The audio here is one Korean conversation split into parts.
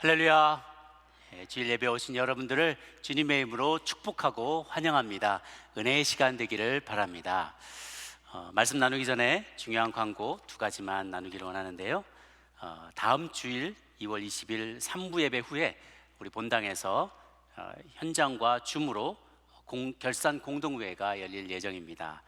할렐루야. 주일 예배 오신 여러분들을 주님의 이름으로 축복하고 환영합니다. 은혜의 시간 되기를 바랍니다. 말씀 나누기 전에 중요한 광고 두 가지만 나누기를 원하는데요. 다음 주일 2월 20일 3부 예배 후에 우리 본당에서 현장과 줌으로 결산 공동회가 열릴 예정입니다.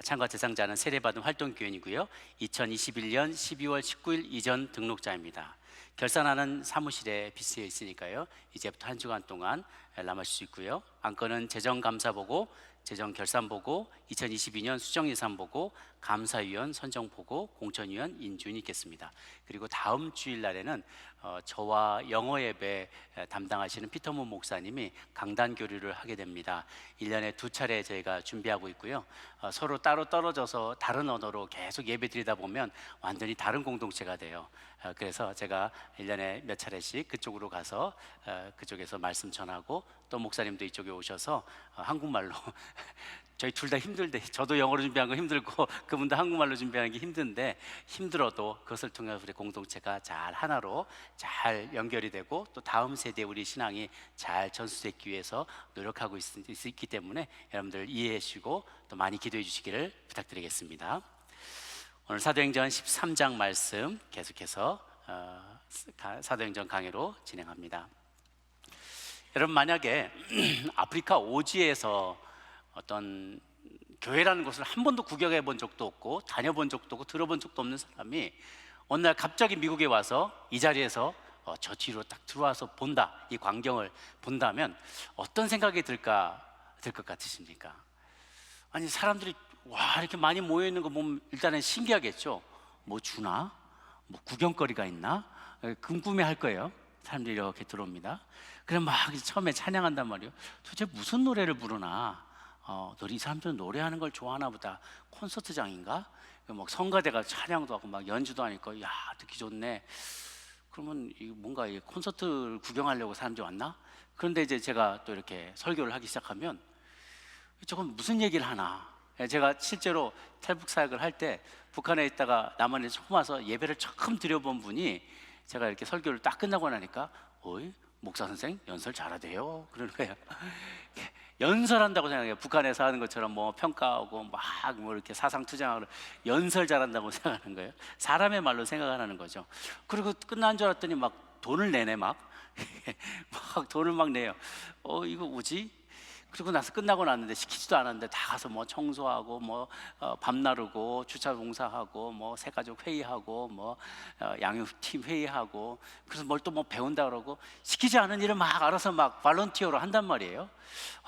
참가 대상자는 세례받은 활동교인이고요. 2021년 12월 19일 이전 등록자입니다. 결산하는 사무실에 비치해 있으니까요. 이제부터 한 주간 동안 남으실 수 있고요. 안건은 재정감사보고, 재정결산보고, 2022년 수정예산보고, 감사위원 선정보고, 공천위원 인준이 있겠습니다. 그리고 다음 주일 날에는 저와 영어 예배 담당하시는 피터문 목사님이 강단 교류를 하게 됩니다. 1년에 2차례 저희가 준비하고 있고요. 서로 따로 떨어져서 다른 언어로 계속 예배 드리다 보면 완전히 다른 공동체가 돼요. 그래서 제가 1년에 몇 차례씩 그쪽으로 가서 그쪽에서 말씀 전하고, 또 목사님도 이쪽에 오셔서 한국말로 저희 둘 다 힘들대. 저도 영어로 준비한 거 힘들고 그분도 한국말로 준비하는 게 힘든데, 힘들어도 그것을 통해서 우리 공동체가 잘 하나로 잘 연결이 되고, 또 다음 세대 우리 신앙이 잘 전수되기 위해서 노력하고 있기 때문에 여러분들 이해해 주시고 또 많이 기도해 주시기를 부탁드리겠습니다. 오늘 사도행전 13장 말씀 계속해서 사도행전 강의로 진행합니다. 여러분, 만약에 아프리카 오지에서 어떤 교회라는 것을 한 번도 구경해 본 적도 없고 다녀본 적도 없고 들어본 적도 없는 사람이 어느 날 갑자기 미국에 와서 이 자리에서 저 뒤로 딱 들어와서 본다, 이 광경을 본다면 어떤 생각이 들 것 같으십니까? 아니, 사람들이 와 이렇게 많이 모여 있는 거 보면 일단은 신기하겠죠. 뭐 주나? 뭐 구경거리가 있나? 궁금해할 거예요. 사람들이 이렇게 들어옵니다. 그럼 막 처음에 찬양한단 말이에요. 도대체 무슨 노래를 부르나? 이 사람들은 노래하는 걸 좋아하나 보다. 콘서트장인가? 막 성가대가 찬양도 하고 막 연주도 하니까 야, 듣기 좋네. 그러면 뭔가 콘서트를 구경하려고 사람들이 왔나? 그런데 이제 제가 또 이렇게 설교를 하기 시작하면 저건 무슨 얘기를 하나? 제가 실제로 탈북 사역을 할 때 북한에 있다가 남한에 처음 와서 예배를 처음 드려본 분이 제가 이렇게 설교를 딱 끝나고 나니까 어이, 목사 선생 연설 잘하대요 그러는 거예요. 연설한다고 생각해요. 북한에서 하는 것처럼 뭐 평가하고 막 뭐 이렇게 사상투쟁하고 연설 잘한다고 생각하는 거예요. 사람의 말로 생각하는 거죠. 그리고 끝난 줄 알았더니 막 돈을 내네. 막 돈을 막 내요. 이거 뭐지? 그리고 나서 끝나고 났는데 시키지도 않았는데 다 가서 뭐 청소하고 뭐 밥 나르고 주차 봉사하고 뭐 새가족 회의하고 뭐 양육팀 회의하고, 그래서 뭘 또 뭐 배운다 그러고 시키지 않은 일을 막 알아서 막 발런티어로 한단 말이에요.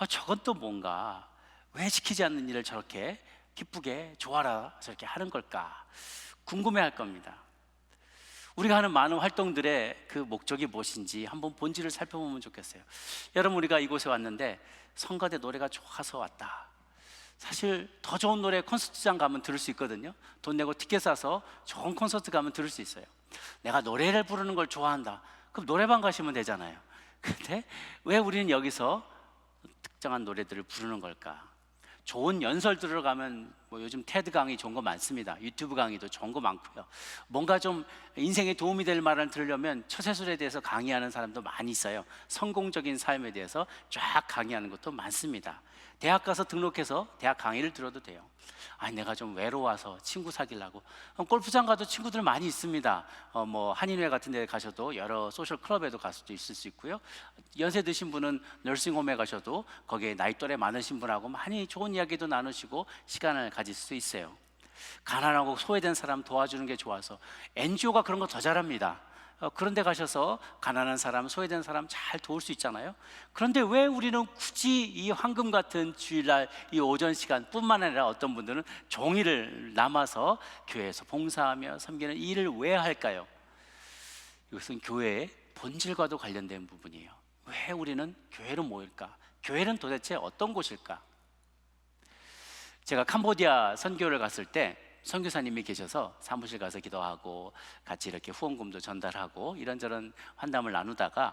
저건 또 뭔가, 왜 시키지 않는 일을 저렇게 기쁘게 좋아라 저렇게 하는 걸까 궁금해할 겁니다. 우리가 하는 많은 활동들의 그 목적이 무엇인지 한번 본질을 살펴보면 좋겠어요. 여러분, 우리가 이곳에 왔는데 성가대 노래가 좋아서 왔다. 사실 더 좋은 노래 콘서트장 가면 들을 수 있거든요. 돈 내고 티켓 사서 좋은 콘서트 가면 들을 수 있어요. 내가 노래를 부르는 걸 좋아한다. 그럼 노래방 가시면 되잖아요. 근데 왜 우리는 여기서 특정한 노래들을 부르는 걸까? 좋은 연설 들어가면 뭐 요즘 테드 강의 좋은 거 많습니다. 유튜브 강의도 좋은 거 많고요. 뭔가 좀 인생에 도움이 될 말을 들으려면 처세술에 대해서 강의하는 사람도 많이 있어요. 성공적인 삶에 대해서 쫙 강의하는 것도 많습니다. 대학 가서 등록해서 대학 강의를 들어도 돼요. 아니, 내가 좀 외로워서 친구 사귀려고 골프장 가도 친구들 많이 있습니다. 뭐 한인회 같은 데 가셔도 여러 소셜 클럽에도 가서도 있을 수 있고요. 연세 드신 분은 너싱홈에 가셔도 거기에 나이 또래 많으신 분하고 많이 좋은 이야기도 나누시고 시간을 가질 수 있어요. 가난하고 소외된 사람 도와주는 게 좋아서 NGO가 그런 거 더 잘합니다. 그런 데 가셔서 가난한 사람, 소외된 사람 잘 도울 수 있잖아요. 그런데 왜 우리는 굳이 이 황금 같은 주일날 이 오전 시간 뿐만 아니라 어떤 분들은 종일을 남아서 교회에서 봉사하며 섬기는 이 일을 왜 할까요? 이것은 교회의 본질과도 관련된 부분이에요. 왜 우리는 교회로 모일까? 교회는 도대체 어떤 곳일까? 제가 캄보디아 선교를 갔을 때 선교사님이 계셔서 사무실 가서 기도하고 같이 이렇게 후원금도 전달하고 이런저런 환담을 나누다가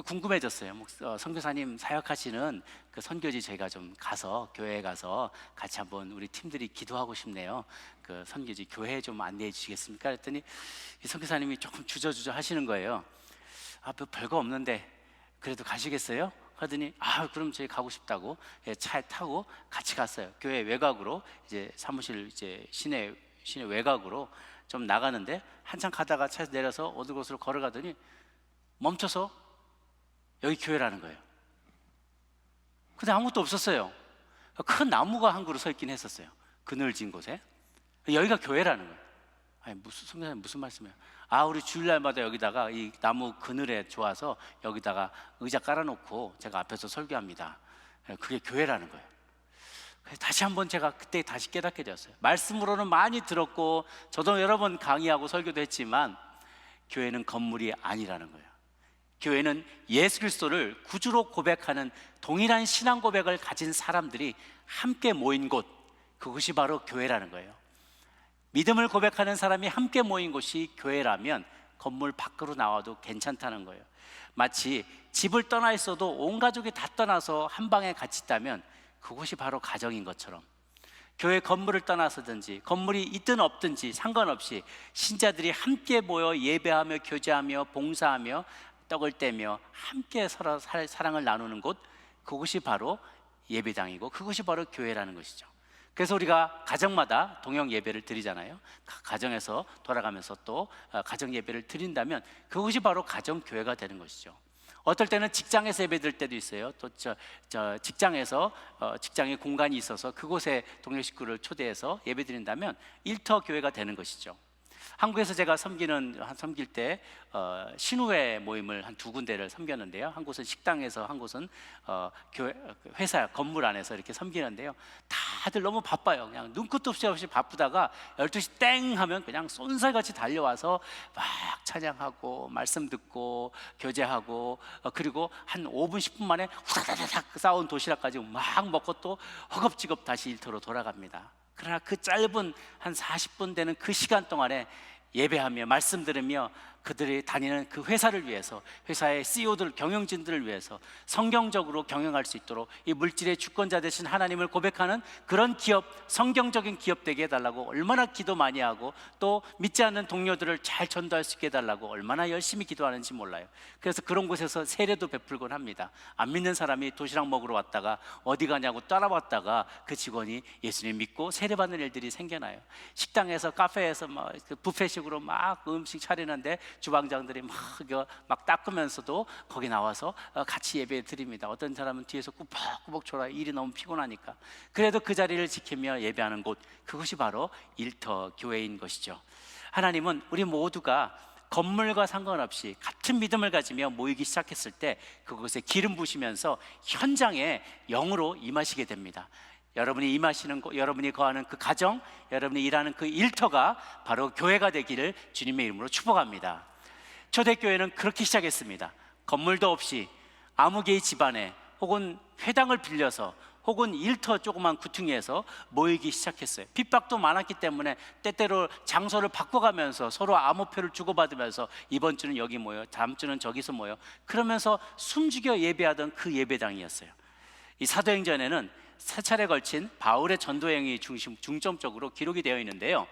궁금해졌어요. 선교사님 사역하시는 그 선교지 저희가 좀 가서 교회에 가서 같이 한번 우리 팀들이 기도하고 싶네요. 그 선교지 교회 좀 안내해 주시겠습니까? 그랬더니 이 선교사님이 조금 주저주저 하시는 거예요. 별거 없는데 그래도 가시겠어요? 하더니 그럼 저희 가고 싶다고 차에 타고 같이 갔어요. 교회 외곽으로 이제 사무실 이제 시내 외곽으로 좀 나가는데 한참 가다가 차에서 내려서 어느 곳으로 걸어가더니 멈춰서 여기 교회라는 거예요. 근데 아무것도 없었어요. 큰 나무가 한 그루 서 있긴 했었어요. 그늘진 곳에. 여기가 교회라는 거예요. 아니, 성경님 무슨 말씀이에요? 우리 주일날마다 여기다가 이 나무 그늘에 좋아서 여기다가 의자 깔아놓고 제가 앞에서 설교합니다. 그게 교회라는 거예요. 다시 한번 제가 그때 다시 깨닫게 되었어요. 말씀으로는 많이 들었고 저도 여러 번 강의하고 설교도 했지만 교회는 건물이 아니라는 거예요. 교회는 예수 그리스도를 구주로 고백하는 동일한 신앙 고백을 가진 사람들이 함께 모인 곳, 그것이 바로 교회라는 거예요. 믿음을 고백하는 사람이 함께 모인 곳이 교회라면 건물 밖으로 나와도 괜찮다는 거예요. 마치 집을 떠나 있어도 온 가족이 다 떠나서 한 방에 같이 있다면 그곳이 바로 가정인 것처럼, 교회 건물을 떠나서든지 건물이 있든 없든지 상관없이 신자들이 함께 모여 예배하며 교제하며 봉사하며 떡을 떼며 함께 서로 사랑을 나누는 곳, 그곳이 바로 예배당이고 그것이 바로 교회라는 것이죠. 그래서 우리가 가정마다 동영 예배를 드리잖아요. 가정에서 돌아가면서 또 가정 예배를 드린다면 그것이 바로 가정교회가 되는 것이죠. 어떨 때는 직장에서 예배 드릴 때도 있어요. 또 직장에서 직장에 공간이 있어서 그곳에 동료 식구를 초대해서 예배 드린다면 일터 교회가 되는 것이죠. 한국에서 제가 섬길 때 신우회 모임을 한 2군데를 섬겼는데요. 한 곳은 식당에서, 한 곳은 회사 건물 안에서 이렇게 섬기는데요. 다들 너무 바빠요. 그냥 눈끝도 없이 바쁘다가 12시 땡 하면 그냥 쏜살같이 달려와서 막 찬양하고 말씀 듣고 교제하고 그리고 한 5분 10분 만에 후다다닥 싸온 도시락까지 막 먹고 또 허겁지겁 다시 일터로 돌아갑니다. 그러나 그 짧은 한 40분 되는 그 시간 동안에 예배하며 말씀 들으며 그들이 다니는 그 회사를 위해서, 회사의 CEO들, 경영진들을 위해서 성경적으로 경영할 수 있도록 이 물질의 주권자 되신 하나님을 고백하는 그런 기업, 성경적인 기업 되게 해달라고 얼마나 기도 많이 하고, 또 믿지 않는 동료들을 잘 전도할 수 있게 해달라고 얼마나 열심히 기도하는지 몰라요. 그래서 그런 곳에서 세례도 베풀곤 합니다. 안 믿는 사람이 도시락 먹으러 왔다가 어디 가냐고 따라왔다가 그 직원이 예수님 믿고 세례받는 일들이 생겨나요. 식당에서, 카페에서 막 뷔페식으로 막 음식 차리는데 주방장들이 막 닦으면서도 거기 나와서 같이 예배 드립니다. 어떤 사람은 뒤에서 꾸벅꾸벅 졸아요. 일이 너무 피곤하니까. 그래도 그 자리를 지키며 예배하는 곳, 그것이 바로 일터 교회인 것이죠. 하나님은 우리 모두가 건물과 상관없이 같은 믿음을 가지며 모이기 시작했을 때 그곳에 기름 부으시면서 현장에 영으로 임하시게 됩니다. 여러분이 임하시는 곳, 여러분이 거하는 그 가정, 여러분이 일하는 그 일터가 바로 교회가 되기를 주님의 이름으로 축복합니다. 초대교회는 그렇게 시작했습니다. 건물도 없이 아무 개의 집안에 혹은 회당을 빌려서 혹은 일터 조그만 구퉁이에서 모이기 시작했어요. 핍박도 많았기 때문에 때때로 장소를 바꿔가면서 서로 암호표를 주고받으면서 이번 주는 여기 모여, 다음 주는 저기서 모여, 그러면서 숨죽여 예배하던 그 예배당이었어요. 이 사도행전에는 세 차례 걸친 바울의 전도행이 중점적으로 기록이 되어 있는데요.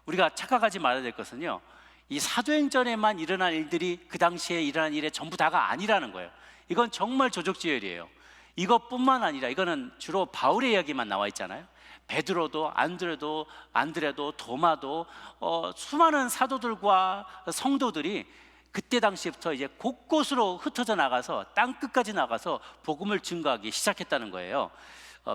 우리가 착각하지 말아야 될 것은요, 이 사도행전에만 일어난 일들이 그 당시에 일어난 일의 전부 다가 아니라는 거예요. 이건 정말 조족지혈이에요. 이것뿐만 아니라 이거는 주로 바울의 이야기만 나와 있잖아요. 베드로도 안드레도 도마도 수많은 사도들과 성도들이 그때 당시부터 이제 곳곳으로 흩어져 나가서 땅 끝까지 나가서 복음을 증거하기 시작했다는 거예요.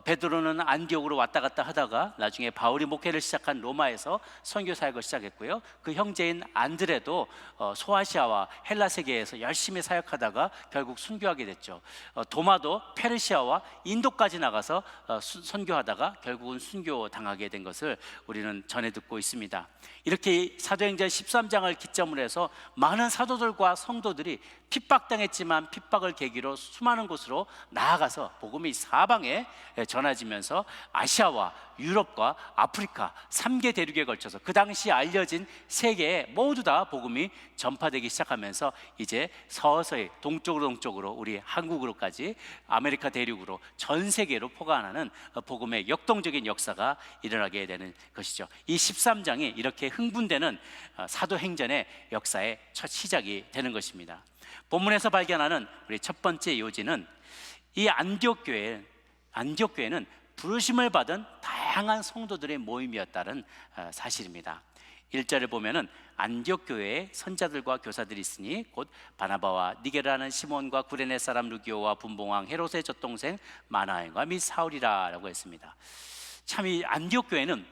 베드로는 안디옥으로 왔다 갔다 하다가 나중에 바울이 목회를 시작한 로마에서 선교 사역을 시작했고요. 그 형제인 안드레도 소아시아와 헬라 세계에서 열심히 사역하다가 결국 순교하게 됐죠. 도마도 페르시아와 인도까지 나가서 선교하다가 결국은 순교당하게 된 것을 우리는 전해 듣고 있습니다. 이렇게 사도행전 13장을 기점으로 해서 많은 사도들과 성도들이 핍박당했지만 핍박을 계기로 수많은 곳으로 나아가서 복음이 사방에 전해지면서 아시아와 유럽과 아프리카 3개 대륙에 걸쳐서 그 당시 알려진 세계에 모두 다 복음이 전파되기 시작하면서 이제 서서히 동쪽으로 우리 한국으로까지 아메리카 대륙으로 전 세계로 포괄하는 복음의 역동적인 역사가 일어나게 되는 것이죠. 이 13장이 이렇게 흥분되는 사도행전의 역사의 첫 시작이 되는 것입니다. 본문에서 발견하는 우리 첫 번째 요지는 이 안디옥 교회는 부르심을 받은 다양한 성도들의 모임이었다는 사실입니다. 1절을 보면은 안디옥 교회에 선자들과 교사들이 있으니 곧 바나바와 니게라는 시몬과 구레네 사람 루기오와 분봉왕 헤롯의 젖동생 마나엘과 및 사울이라라고 했습니다. 참 이 안디옥 교회는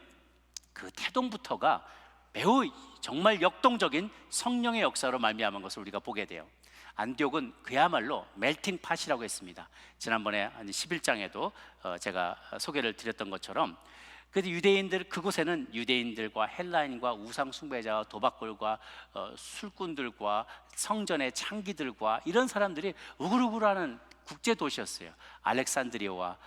그 태동부터가 매우 정말 역동적인 성령의 역사로 말미암은 것을 우리가 보게 돼요. 안디옥은 그야말로 멜팅 팟이라고 했습니다. 지난번에 11장에도 제가 소개를 드렸던 것처럼, 그래도 그곳에는 유대인들과 헬라인과 우상 숭배자와 도박꾼과 술꾼들과 성전의 창기들과 이런 사람들이 우글우글하는 국제 도시였어요. 알렉산드리아와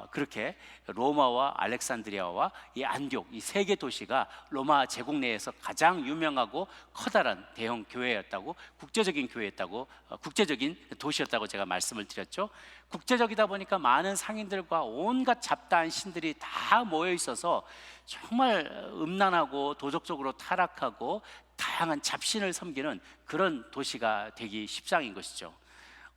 그렇게 로마와 알렉산드리아와 이 안디옥, 이 세 개 도시가 로마 제국 내에서 가장 유명하고 커다란 대형 교회였다고, 국제적인 교회였다고, 국제적인 도시였다고 제가 말씀을 드렸죠. 국제적이다 보니까 많은 상인들과 온갖 잡다한 신들이 다 모여 있어서 정말 음란하고 도덕적으로 타락하고 다양한 잡신을 섬기는 그런 도시가 되기 십상인 것이죠.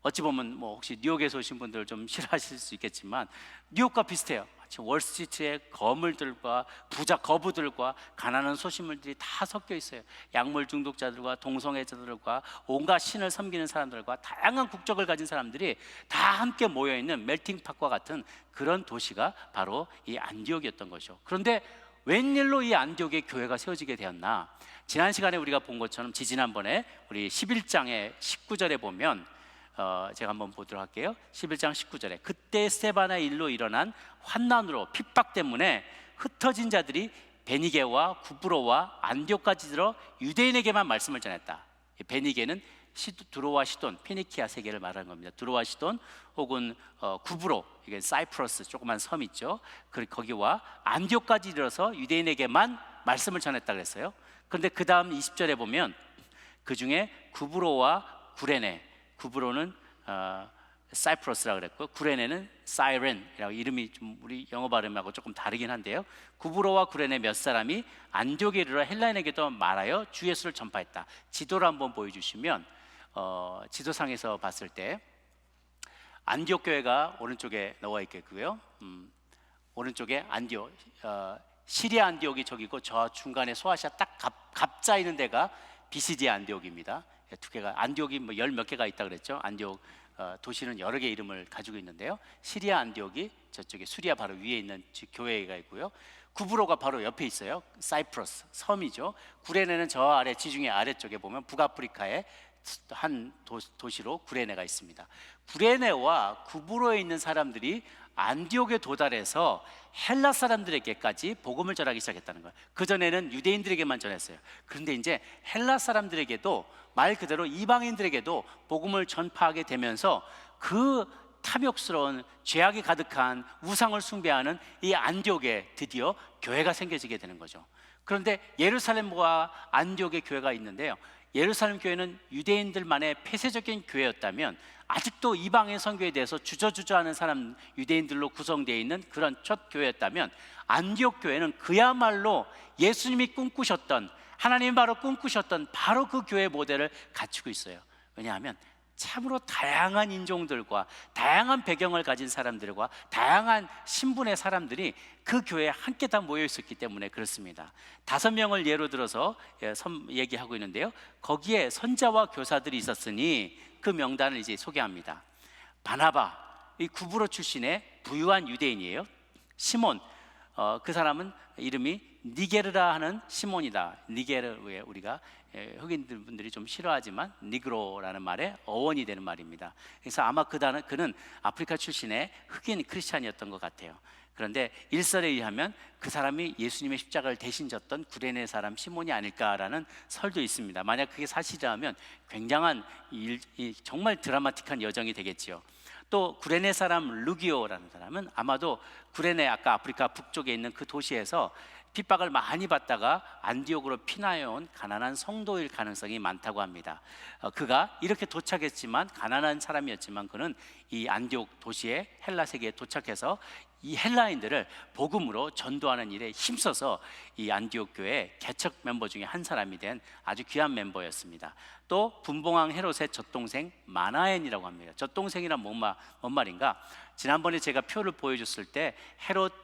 어찌 보면 혹시 뉴욕에서 오신 분들 좀 싫어하실 수 있겠지만 뉴욕과 비슷해요. 월스트리트의 거물들과 부자 거부들과 가난한 소시민들이 다 섞여 있어요. 약물 중독자들과 동성애자들과 온갖 신을 섬기는 사람들과 다양한 국적을 가진 사람들이 다 함께 모여 있는 멜팅팟과 같은 그런 도시가 바로 이 안디옥이었던 것이죠. 그런데 웬일로 이 안디옥에 교회가 세워지게 되었나? 지난 시간에 우리가 본 것처럼 지지난번에 우리 11장의 19절에 보면 제가 한번 보도록 할게요. 11장 19절에 그때 스데반의 일로 일어난 환난으로 핍박 때문에 흩어진 자들이 베니게와 구브로와 안디옥까지 들어 유대인에게만 말씀을 전했다. 베니게는 두로와 시돈, 피니키아 세계를 말하는 겁니다. 두로와 시돈 혹은 구브로, 이게 사이프러스 조그만 섬 있죠. 거기와 안디옥까지 이르러서 유대인에게만 말씀을 전했다 그랬어요. 그런데 그 다음 20절에 보면 그 중에 구브로와 구레네, 구브로는 사이프러스라고 그랬고 구레네는 사이렌이라고, 이름이 좀 우리 영어 발음하고 조금 다르긴 한데요. 구브로와 구레네 몇 사람이 안디옥에 이르러 헬라인에게도 말하여 주 예수를 전파했다. 지도를 한번 보여주시면 지도상에서 봤을 때 안디옥 교회가 오른쪽에 나와 있겠고요. 오른쪽에 안디옥, 시리아 안디옥이 저기고 저 중간에 소아시아 딱 갑자 있는 데가 비시디아 안디옥입니다. 두 개가, 안디옥이 열 몇 개가 있다 그랬죠. 안디옥 도시는 여러 개 이름을 가지고 있는데요. 시리아 안디옥이 저쪽에 수리아 바로 위에 있는 교회가 있고요. 구브로가 바로 옆에 있어요. 사이프러스 섬이죠. 구레네는 저 아래, 지중해 아래쪽에 보면 북아프리카의 한 도시로 구레네가 있습니다. 구레네와 구브로에 있는 사람들이 안디옥에 도달해서 헬라 사람들에게까지 복음을 전하기 시작했다는 거예요. 그전에는 유대인들에게만 전했어요. 그런데 이제 헬라 사람들에게도, 말 그대로 이방인들에게도 복음을 전파하게 되면서 그 탐욕스러운 죄악이 가득한 우상을 숭배하는 이 안디옥에 드디어 교회가 생겨지게 되는 거죠. 그런데 예루살렘과 안디옥의 교회가 있는데요, 예루살렘 교회는 유대인들만의 폐쇄적인 교회였다면 아직도 이방인 선교에 대해서 주저주저하는 사람, 유대인들로 구성되어 있는 그런 첫 교회였다면, 안디옥 교회는 그야말로 예수님이 꿈꾸셨던, 하나님 바로 꿈꾸셨던 바로 그 교회 모델을 갖추고 있어요. 왜냐하면 참으로 다양한 인종들과 다양한 배경을 가진 사람들과 다양한 신분의 사람들이 그 교회에 함께 다 모여 있었기 때문에 그렇습니다. 5명을 예로 들어서 얘기하고 있는데요, 거기에 선자와 교사들이 있었으니 그 명단을 이제 소개합니다. 바나바, 이 구브로 출신의 부유한 유대인이에요. 시몬, 그 사람은 이름이 니게르라 하는 시몬이다. 니게르에 우리가 흑인들 분들이 좀 싫어하지만 니그로라는 말의 어원이 되는 말입니다. 그래서 아마 그는 아프리카 출신의 흑인 크리스찬이었던 것 같아요. 그런데 일설에 의하면 그 사람이 예수님의 십자가를 대신 졌던 구레네 사람 시몬이 아닐까라는 설도 있습니다. 만약 그게 사실이라면 굉장한 정말 드라마틱한 여정이 되겠지요. 또 구레네 사람 루기오라는 사람은 아마도 구레네, 아까 아프리카 북쪽에 있는 그 도시에서 핍박을 많이 받다가 안디옥으로 피난해 온 가난한 성도일 가능성이 많다고 합니다. 그가 이렇게 도착했지만, 가난한 사람이었지만 그는 이 안디옥 도시에, 헬라 세계에 도착해서 이 헬라인들을 복음으로 전도하는 일에 힘써서 이 안디옥 교회 개척 멤버 중에 한 사람이 된 아주 귀한 멤버였습니다. 또 분봉왕 헤롯의 젖동생 마나엔이라고 합니다. 젖동생이란 뭔 말인가? 지난번에 제가 표를 보여줬을 때 헤롯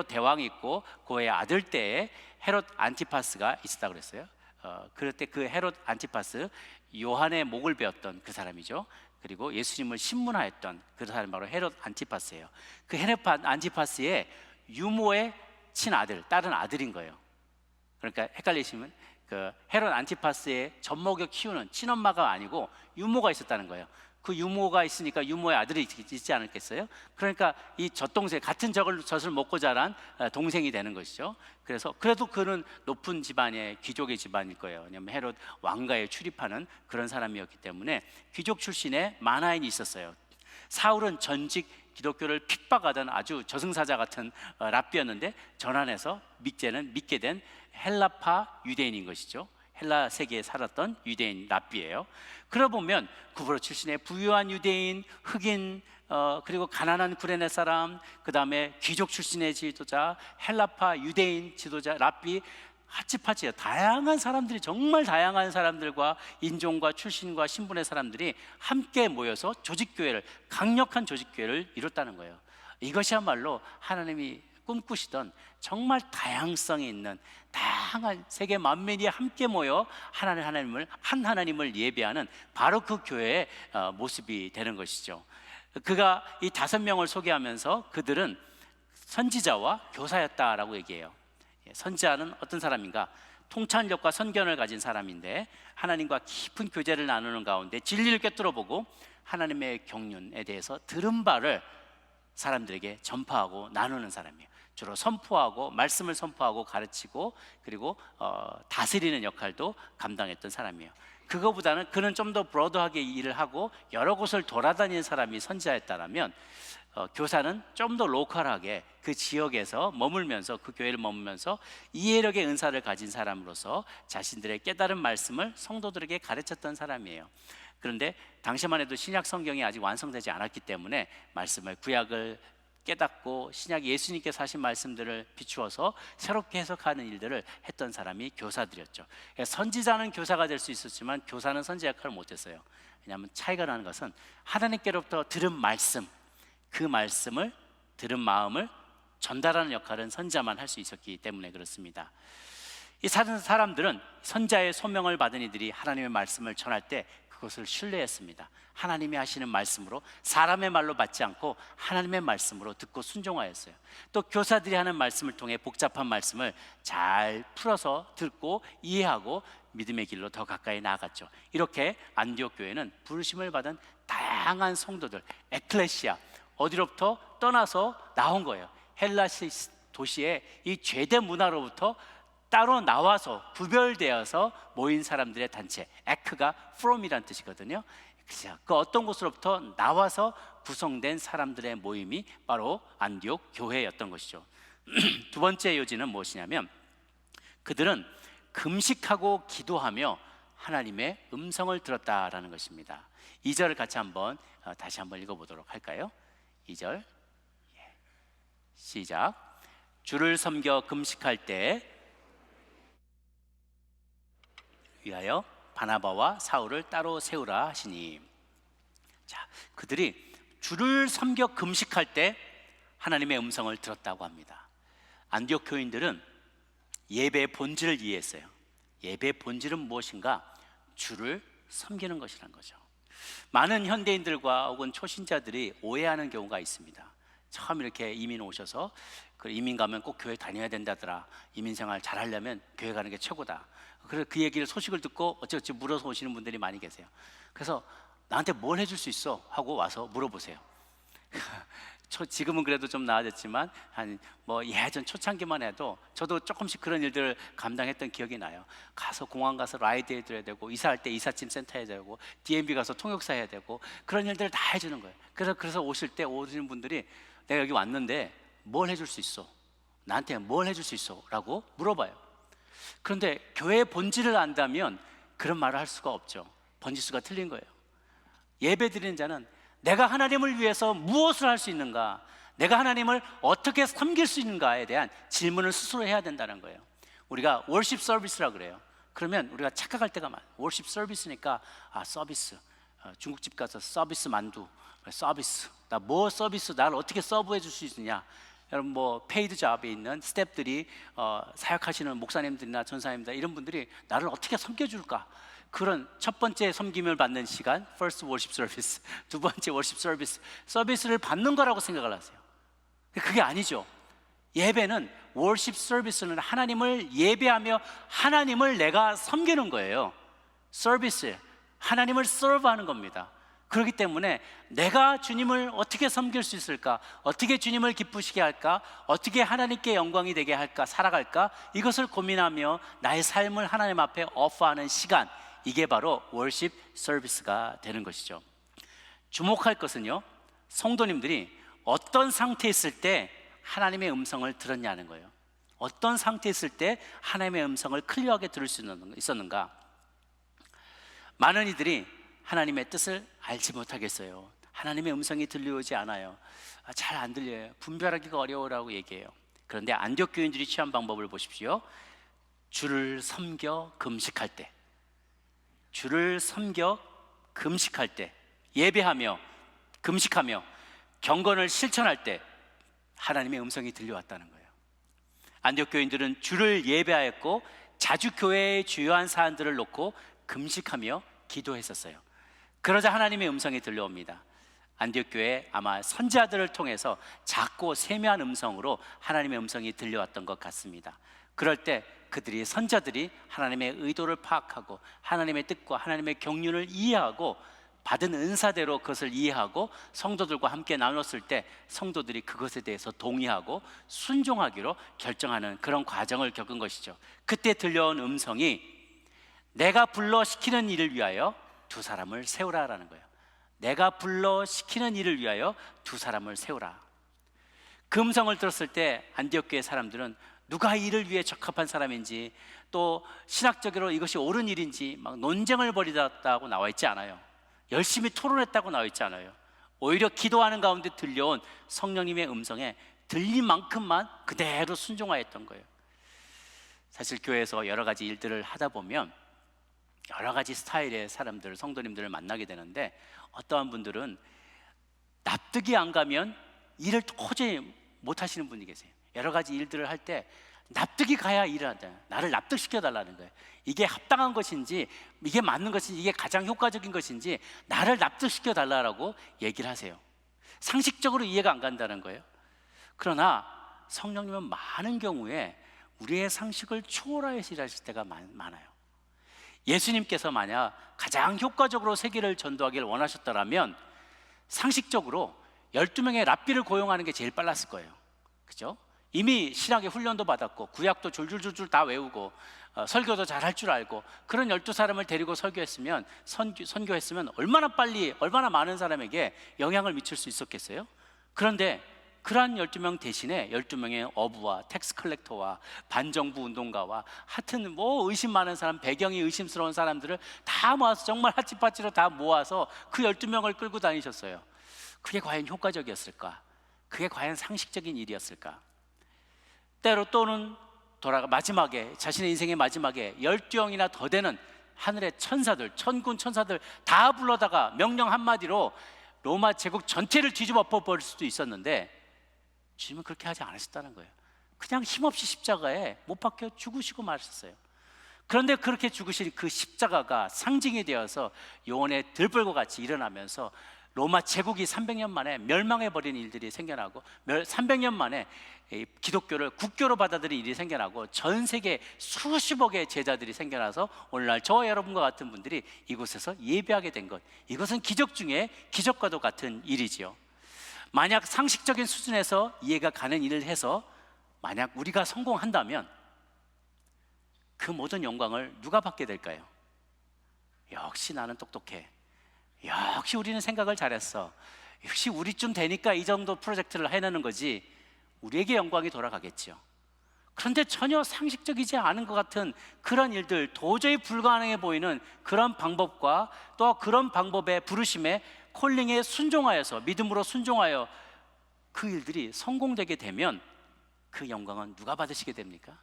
대왕이 있고 그의 아들 때에 헤롯 안티파스가 있었다고 그랬어요. 그럴 때 그 헤롯 안티파스, 요한의 목을 베었던 그 사람이죠. 그리고 예수님을 신문하였던 그 사람이 바로 헤롯 안티파스예요. 그 헤롯 안티파스의 유모의 친아들, 다른 아들인 거예요. 그러니까 헷갈리시면 그 헤롯 안티파스의 젖먹여 키우는 친엄마가 아니고 유모가 있었다는 거예요. 그 유모가 있으니까 유모의 아들이 있지 않았겠어요? 그러니까 이 젖동생, 같은 젖을 먹고 자란 동생이 되는 것이죠. 그래서 그래도 그는 높은 집안의 귀족의 집안일 거예요. 왜냐하면 헤롯 왕가에 출입하는 그런 사람이었기 때문에 귀족 출신의 마나엔이 있었어요. 사울은 전직 기독교를 핍박하던 아주 저승사자 같은 랍비였는데, 전환해서 믿게 된 헬라파 유대인인 것이죠. 헬라 세계에 살았던 유대인 랍비예요. 그러고 보면 구브로 출신의 부유한 유대인, 흑인, 그리고 가난한 구레네 사람, 그 다음에 귀족 출신의 지도자, 헬라파 유대인 지도자, 랍비, 하치파치예요. 다양한 사람들이, 정말 다양한 사람들과 인종과 출신과 신분의 사람들이 함께 모여서 조직교회를, 강력한 조직교회를 이뤘다는 거예요. 이것이야말로 하나님이 꿈꾸시던 정말 다양성이 있는 다양한 세계 만민이 함께 모여 한 하나님을 예배하는 바로 그 교회의 모습이 되는 것이죠. 그가 이 5명을 소개하면서 그들은 선지자와 교사였다라고 얘기해요. 선지자는 어떤 사람인가? 통찰력과 선견을 가진 사람인데, 하나님과 깊은 교제를 나누는 가운데 진리를 꿰뚫어보고 하나님의 경륜에 대해서 들은 바를 사람들에게 전파하고 나누는 사람이에요. 주로 선포하고, 말씀을 선포하고 가르치고, 그리고 다스리는 역할도 감당했던 사람이에요. 그거보다는 그는 좀 더 브로드하게 일을 하고 여러 곳을 돌아다니는 사람이 선지자였다면, 교사는 좀 더 로컬하게 그 지역에서 머물면서, 그 교회를 머물면서 이해력의 은사를 가진 사람으로서 자신들의 깨달은 말씀을 성도들에게 가르쳤던 사람이에요. 그런데 당시만 해도 신약 성경이 아직 완성되지 않았기 때문에 말씀을, 구약을 깨닫고 신약 예수님께서 하신 말씀들을 비추어서 새롭게 해석하는 일들을 했던 사람이 교사들이었죠. 선지자는 교사가 될 수 있었지만 교사는 선지 역할을 못했어요. 왜냐하면 차이가 나는 것은 하나님께로부터 들은 말씀, 그 말씀을, 들은 마음을 전달하는 역할은 선지자만 할 수 있었기 때문에 그렇습니다. 이 사람들은 선지자의 소명을 받은 이들이 하나님의 말씀을 전할 때 그것을 신뢰했습니다. 하나님이 하시는 말씀으로, 사람의 말로 받지 않고 하나님의 말씀으로 듣고 순종하였어요. 또 교사들이 하는 말씀을 통해 복잡한 말씀을 잘 풀어서 듣고 이해하고 믿음의 길로 더 가까이 나아갔죠. 이렇게 안디옥 교회는 부르심을 받은 다양한 성도들, 에클레시아, 어디로부터 떠나서 나온 거예요. 헬라 도시의 이 죄된 문화로부터 따로 나와서 구별되어서 모인 사람들의 단체, 에크가 from이란 뜻이거든요. 그 어떤 곳으로부터 나와서 구성된 사람들의 모임이 바로 안디옥 교회였던 것이죠. 두 번째 요지는 무엇이냐면, 그들은 금식하고 기도하며 하나님의 음성을 들었다라는 것입니다. 2절을 같이 다시 한번 읽어보도록 할까요? 2절 시작. 주를 섬겨 금식할 때 위하여 바나바와 사울을 따로 세우라 하시니. 자, 그들이 주를 섬겨 금식할 때 하나님의 음성을 들었다고 합니다. 안디옥 교인들은 예배의 본질을 이해했어요. 예배의 본질은 무엇인가? 주를 섬기는 것이란 거죠. 많은 현대인들과 혹은 초신자들이 오해하는 경우가 있습니다. 처음 이렇게 이민 오셔서 이민 가면 꼭 교회 다녀야 된다더라, 이민 생활 잘 하려면 교회 가는 게 최고다. 그래서 그 얘기를, 소식을 듣고 어찌어찌 물어서 오시는 분들이 많이 계세요. 그래서 나한테 뭘 해줄 수 있어? 하고 와서 물어보세요. 지금은 그래도 좀 나아졌지만 예전 초창기만 해도 저도 조금씩 그런 일들을 감당했던 기억이 나요. 가서 공항 가서 라이드 해드려야 되고, 이사할 때 이삿짐 센터 해야 되고, DMB 가서 통역사 해야 되고, 그런 일들을 다 해주는 거예요. 그래서 오시는 분들이 내가 여기 왔는데 뭘 해줄 수 있어? 나한테 뭘 해줄 수 있어? 라고 물어봐요. 그런데 교회의 본질을 안다면 그런 말을 할 수가 없죠. 번지수가 틀린 거예요. 예배 드리는 자는 내가 하나님을 위해서 무엇을 할 수 있는가, 내가 하나님을 어떻게 섬길 수 있는가에 대한 질문을 스스로 해야 된다는 거예요. 우리가 월십 서비스라고 그래요. 그러면 우리가 착각할 때가 많아요. 월십 서비스니까 서비스, 중국집 가서 서비스 만두, 서비스, 나 뭐 서비스, 나를 어떻게 서브해 줄 수 있느냐. 여러분 뭐 페이드 잡에 있는 스태프들이 사역하시는 목사님들이나 전사님들 이런 분들이 나를 어떻게 섬겨줄까, 그런 첫 번째 섬김을 받는 시간, first worship service, 두 번째 worship service, 서비스를 받는 거라고 생각을 하세요. 그게 아니죠. 예배는 worship service는 하나님을 예배하며 하나님을 내가 섬기는 거예요. 서비스, 하나님을 serve하는 겁니다. 그렇기 때문에 내가 주님을 어떻게 섬길 수 있을까, 어떻게 주님을 기쁘시게 할까, 어떻게 하나님께 영광이 되게 할까, 살아갈까, 이것을 고민하며 나의 삶을 하나님 앞에 오퍼하는 시간, 이게 바로 월십 서비스가 되는 것이죠. 주목할 것은요, 성도님들이 어떤 상태에 있을 때 하나님의 음성을 들었냐는 거예요. 어떤 상태에 있을 때 하나님의 음성을 클리어하게 들을 수 있었는가. 많은 이들이 하나님의 뜻을 알지 못하겠어요. 하나님의 음성이 들려오지 않아요. 잘 안 들려요. 분별하기가 어려워라고 얘기해요. 그런데 안디옥 교인들이 취한 방법을 보십시오. 주를 섬겨 금식할 때, 주를 섬겨 금식할 때, 예배하며 금식하며 경건을 실천할 때 하나님의 음성이 들려왔다는 거예요. 안디옥 교인들은 주를 예배하였고 자주 교회의 주요한 사안들을 놓고 금식하며 기도했었어요. 그러자 하나님의 음성이 들려옵니다. 안디옥 교회에 아마 선지자들을 통해서 작고 세미한 음성으로 하나님의 음성이 들려왔던 것 같습니다. 그럴 때 그들이, 선지자들이 하나님의 의도를 파악하고 하나님의 뜻과 하나님의 경륜을 이해하고 받은 은사대로 그것을 이해하고 성도들과 함께 나눴을 때 성도들이 그것에 대해서 동의하고 순종하기로 결정하는 그런 과정을 겪은 것이죠. 그때 들려온 음성이 내가 불러 시키는 일을 위하여 두 사람을 세우라라는 거예요. 내가 불러 시키는 일을 위하여 두 사람을 세우라. 그 음성을 들었을 때 안디옥 교회 사람들은 누가 이를 위해 적합한 사람인지, 또 신학적으로 이것이 옳은 일인지 막 논쟁을 벌이다고 나와 있지 않아요. 열심히 토론했다고 나와 있지 않아요. 오히려 기도하는 가운데 들려온 성령님의 음성에 들린 만큼만 그대로 순종하였던 거예요. 사실 교회에서 여러 가지 일들을 하다 보면 여러 가지 스타일의 사람들, 성도님들을 만나게 되는데, 어떠한 분들은 납득이 안 가면 일을 도저히 못 하시는 분이 계세요. 여러 가지 일들을 할 때 납득이 가야 일을 한다. 나를 납득시켜 달라는 거예요. 이게 합당한 것인지, 이게 맞는 것인지, 이게 가장 효과적인 것인지 나를 납득시켜 달라고 얘기를 하세요. 상식적으로 이해가 안 간다는 거예요. 그러나 성령님은 많은 경우에 우리의 상식을 초월하여서 일하실 때가 많아요. 예수님께서 만약 가장 효과적으로 세계를 전도하기를 원하셨더라면 상식적으로 12명의 랍비를 고용하는 게 제일 빨랐을 거예요. 그죠? 이미 신학의 훈련도 받았고 구약도 줄줄줄줄 다 외우고 설교도 잘 할 줄 알고 그런 12사람을 데리고 설교했으면 선교했으면 얼마나 빨리, 얼마나 많은 사람에게 영향을 미칠 수 있었겠어요? 그런데 그러한 12명 대신에 12명의 어부와 텍스 컬렉터와 반정부 운동가와 하여튼 뭐 의심 많은 사람, 배경이 의심스러운 사람들을 다 모아서, 정말 핫지파지로 다 모아서 그 12명을 끌고 다니셨어요. 그게 과연 효과적이었을까? 그게 과연 상식적인 일이었을까? 때로 또는 마지막에, 자신의 인생의 마지막에 12명이나 더 되는 하늘의 천사들, 천군 천사들 다 불러다가 명령 한마디로 로마 제국 전체를 뒤집어 엎어버릴 수도 있었는데 주님은 그렇게 하지 않으셨다는 거예요. 그냥 힘없이 십자가에 못 박혀 죽으시고 마셨어요. 그런데 그렇게 죽으신 그 십자가가 상징이 되어서 요원의 들불과 같이 일어나면서 로마 제국이 300년 만에 멸망해버린 일들이 생겨나고 300년 만에 기독교를 국교로 받아들인 일이 생겨나고 전 세계 수십억의 제자들이 생겨나서 오늘날 저와 여러분과 같은 분들이 이곳에서 예배하게 된 것, 이것은 기적 중에 기적과도 같은 일이지요. 만약 상식적인 수준에서 이해가 가는 일을 해서 만약 우리가 성공한다면 그 모든 영광을 누가 받게 될까요? 역시 나는 똑똑해, 역시 우리는 생각을 잘했어, 역시 우리쯤 되니까 이 정도 프로젝트를 해내는 거지, 우리에게 영광이 돌아가겠죠. 그런데 전혀 상식적이지 않은 것 같은 그런 일들, 도저히 불가능해 보이는 그런 방법과 또 그런 방법의 부르심에, 콜링에 순종하여서, 믿음으로 순종하여 그 일들이 성공되게 되면 그 영광은 누가 받으시게 됩니까?